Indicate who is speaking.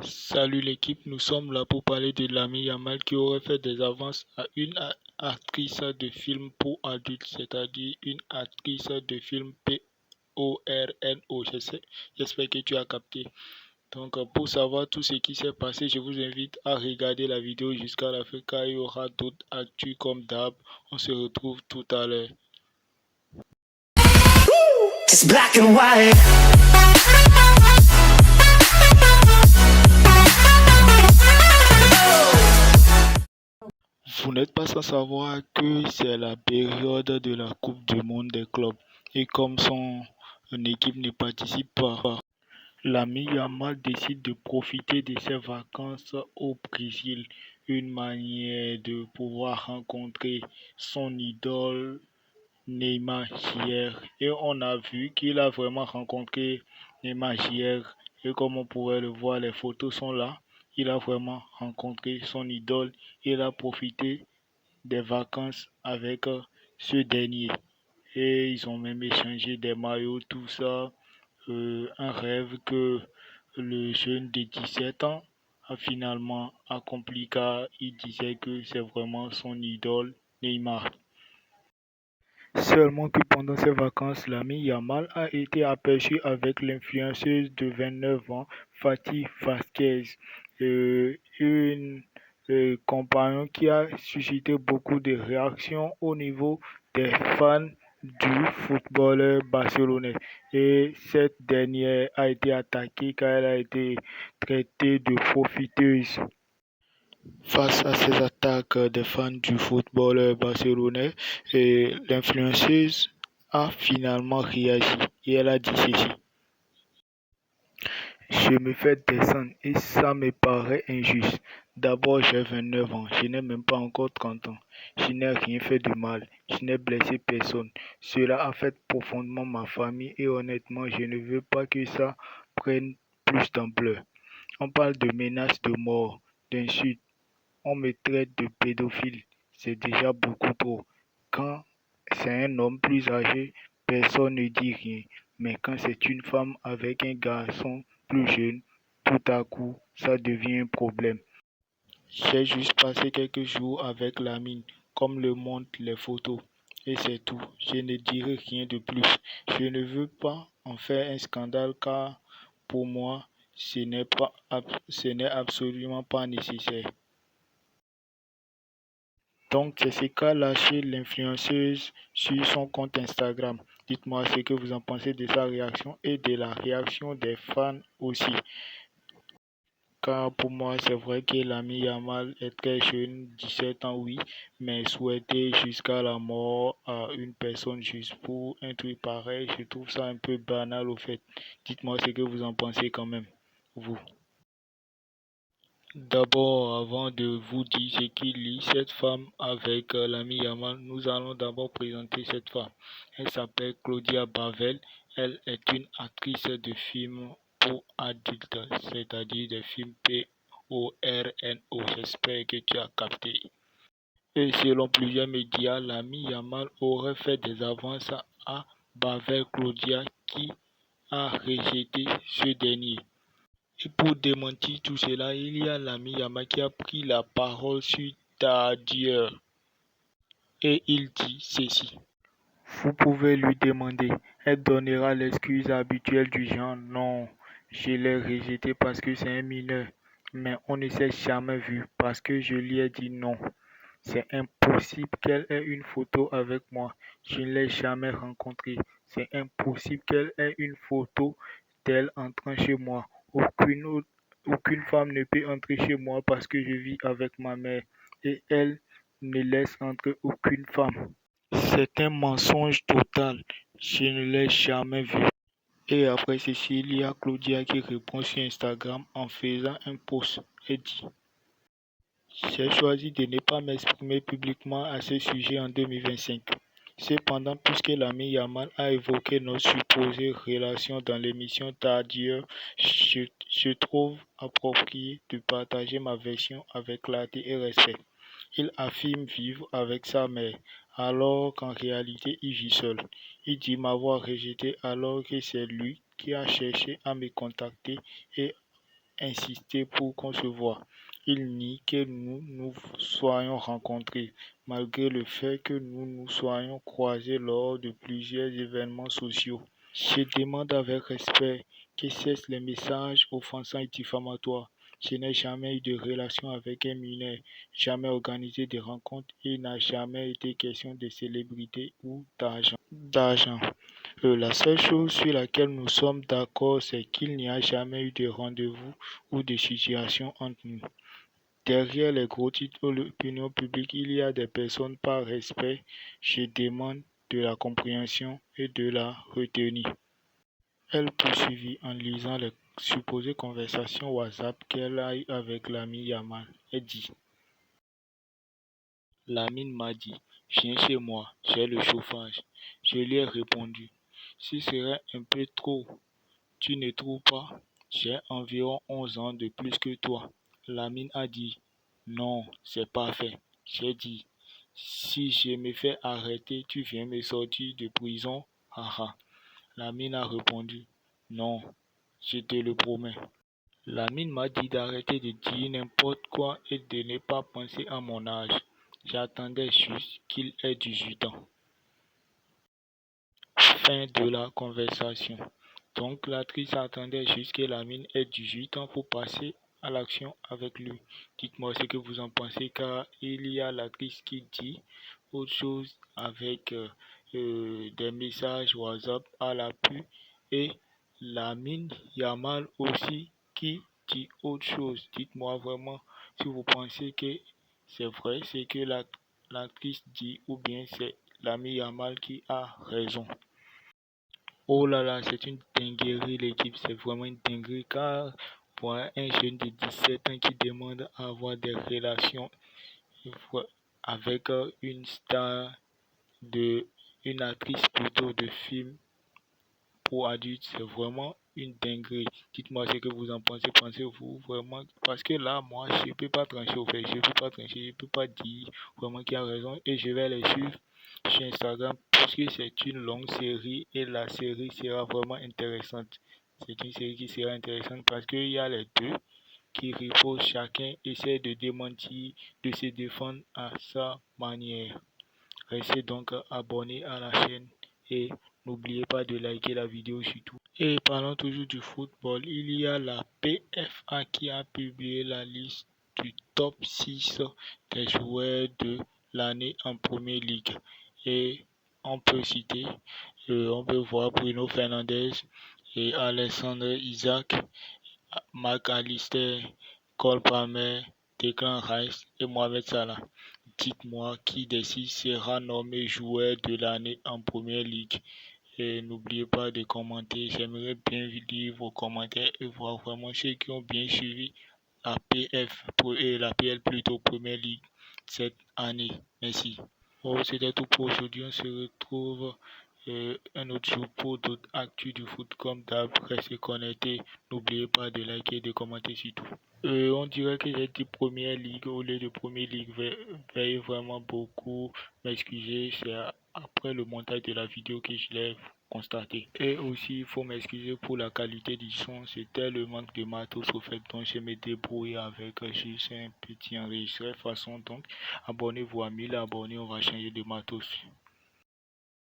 Speaker 1: Salut l'équipe, nous sommes là pour parler de Lamine Yamal qui aurait fait des avances à une actrice de film pour adultes, c'est-à-dire une actrice de film porno. J'espère que tu as capté. Donc pour savoir tout ce qui s'est passé, je vous invite à regarder la vidéo jusqu'à la fin car il y aura d'autres actus comme d'hab. On se retrouve tout à l'heure.
Speaker 2: It's black and white.
Speaker 1: Vous n'êtes pas sans savoir que c'est la période de la Coupe du Monde des clubs et comme son équipe ne participe pas, Lamine Yamal décide de profiter de ses vacances au Brésil, une manière de pouvoir rencontrer son idole Neymar hier. Et on a vu qu'il a vraiment rencontré Neymar hier. Et comme on pourrait le voir, les photos sont là. Il a vraiment rencontré son idole. Il a profité des vacances avec ce dernier. Et ils ont même échangé des maillots, tout ça. Un rêve que le jeune de 17 ans a finalement accompli car il disait que c'est vraiment son idole Neymar. Seulement que pendant ces vacances, l'ami Yamal a été aperçu avec l'influenceuse de 29 ans, Fatih Vasquez, une compagnon qui a suscité beaucoup de réactions au niveau des fans du footballeur barcelonais. Et cette dernière a été attaquée car elle a été traitée de profiteuse. Face à ces attaques des fans du football barcelonais, l'influenceuse a finalement réagi et elle a dit ceci. Je me fais descendre et ça me paraît injuste. D'abord, j'ai 29 ans, je n'ai même pas encore 30 ans. Je n'ai rien fait de mal, je n'ai blessé personne. Cela affecte profondément ma famille et honnêtement, je ne veux pas que ça prenne plus d'ampleur. On parle de menaces de mort, d'insultes. On me traite de pédophile, c'est déjà beaucoup trop. Quand c'est un homme plus âgé, personne ne dit rien. Mais quand c'est une femme avec un garçon plus jeune, tout à coup, ça devient un problème. J'ai juste passé quelques jours avec la mine, comme le montrent les photos. Et c'est tout. Je ne dirai rien de plus. Je ne veux pas en faire un scandale car pour moi, ce n'est absolument pas nécessaire. Donc, c'est ce qu'a lâché l'influenceuse sur son compte Instagram. Dites-moi ce que vous en pensez de sa réaction et de la réaction des fans aussi. Car pour moi, c'est vrai que l'ami Yamal est très jeune, 17 ans, oui, mais souhaiter jusqu'à la mort à une personne juste pour un truc pareil, je trouve ça un peu banal au fait. Dites-moi ce que vous en pensez quand même, vous. D'abord, avant de vous dire ce qu'il lit, cette femme avec l'ami Yamal, nous allons d'abord présenter cette femme. Elle s'appelle Claudia Bavel. Elle est une actrice de films pour adultes, c'est-à-dire des films porno. J'espère que tu as capté. Et selon plusieurs médias, l'ami Yamal aurait fait des avances à Bavel Claudia qui a rejeté ce dernier. Et pour démentir tout cela, il y a l'ami Yama qui a pris la parole sur Tadier. Et il dit ceci. Vous pouvez lui demander. Elle donnera l'excuse habituelle du genre non, je l'ai rejeté parce que c'est un mineur. Mais on ne s'est jamais vu parce que je lui ai dit non. C'est impossible qu'elle ait une photo avec moi. Je ne l'ai jamais rencontrée. C'est impossible qu'elle ait une photo d'elle entrant chez moi. Aucune femme ne peut entrer chez moi parce que je vis avec ma mère et elle ne laisse entrer aucune femme. C'est un mensonge total. Je ne l'ai jamais vu. Et après ceci, il y a Claudia qui répond sur Instagram en faisant un post. Elle dit j'ai choisi de ne pas m'exprimer publiquement à ce sujet en 2025. Cependant, puisque l'ami Yamal a évoqué nos supposées relations dans l'émission Tardieu, je trouve approprié de partager ma version avec clarté et respect. Il affirme vivre avec sa mère, alors qu'en réalité il vit seul. Il dit m'avoir rejeté alors que c'est lui qui a cherché à me contacter et insisté pour qu'on se voie. Il nie que nous nous soyons rencontrés, malgré le fait que nous nous soyons croisés lors de plusieurs événements sociaux. Je demande avec respect que cessent les messages offensants et diffamatoires. Je n'ai jamais eu de relation avec un mineur, jamais organisé de rencontres et il n'a jamais été question de célébrité ou d'argent. La seule chose sur laquelle nous sommes d'accord, c'est qu'il n'y a jamais eu de rendez-vous ou de situation entre nous. Derrière les gros titres de l'opinion publique, il y a des personnes par respect. Je demande de la compréhension et de la retenue. Elle poursuivit en lisant les supposées conversations WhatsApp qu'elle a eues avec l'ami Yamal. Elle dit: Lamine m'a dit, viens chez moi, j'ai le chauffage. Je lui ai répondu, ce serait un peu trop, tu ne trouves pas? J'ai environ 11 ans de plus que toi. Lamine a dit, non, c'est parfait. J'ai dit, si je me fais arrêter, tu viens me sortir de prison, haha. Lamine a répondu, non, je te le promets. Lamine m'a dit d'arrêter de dire n'importe quoi et de ne pas penser à mon âge. J'attendais juste qu'il ait 18 ans. Fin de la conversation. Donc l'actrice attendait juste que Lamine ait 18 ans pour passer à l'action avec lui. Dites-moi ce que vous en pensez, car il y a l'actrice qui dit autre chose avec des messages WhatsApp à l'appui et Lamine Yamal aussi qui dit autre chose. Dites-moi vraiment si vous pensez que c'est vrai ce que l'actrice dit ou bien c'est Lamine Yamal qui a raison. Oh là là, c'est une dinguerie l'équipe, c'est vraiment une dinguerie car pour un jeune de 17 ans qui demande à avoir des relations avec une star une actrice plutôt de film pour adultes, c'est vraiment une dinguerie. Dites-moi ce que vous en pensez. Pensez-vous vraiment? Parce que là, moi, je ne peux pas trancher au fait. Je ne peux pas trancher. Je ne peux pas dire vraiment qui a raison. Et je vais les suivre sur Instagram parce que c'est une longue série et la série sera vraiment intéressante. C'est une série qui sera intéressante parce qu'il y a les deux qui ripostent. Chacun essaie de démentir, de se défendre à sa manière. Restez donc abonnés à la chaîne et n'oubliez pas de liker la vidéo surtout. Et parlons toujours du football. Il y a la PFA qui a publié la liste du top 6 des joueurs de l'année en Premier League. Et on peut citer, on peut voir Bruno Fernandes et Alexandre Isaac, Marc Allister, Cole Palmer, Declan Rice et Mohamed Salah. Dites-moi qui des six sera nommé joueur de l'année en Premier League. Et n'oubliez pas de commenter. J'aimerais bien lire vos commentaires et voir vraiment ceux qui ont bien suivi la PF et la PL plutôt Premier League cette année. Merci. Bon, c'était tout pour aujourd'hui. On se retrouve un autre jour pour d'autres actus du foot comme d'hab. Restez connectés. N'oubliez pas de liker et de commenter surtout. On dirait que j'ai dit Première Ligue au lieu de Premier League. Veuillez vraiment beaucoup m'excuser. C'est après le montage de la vidéo que je l'ai constaté. Et aussi, il faut m'excuser pour la qualité du son. C'était le manque de matos au fait. Donc, je me débrouille avec juste un petit enregistreur. Façon donc, abonnez-vous à 1000 abonnés. On va changer de matos.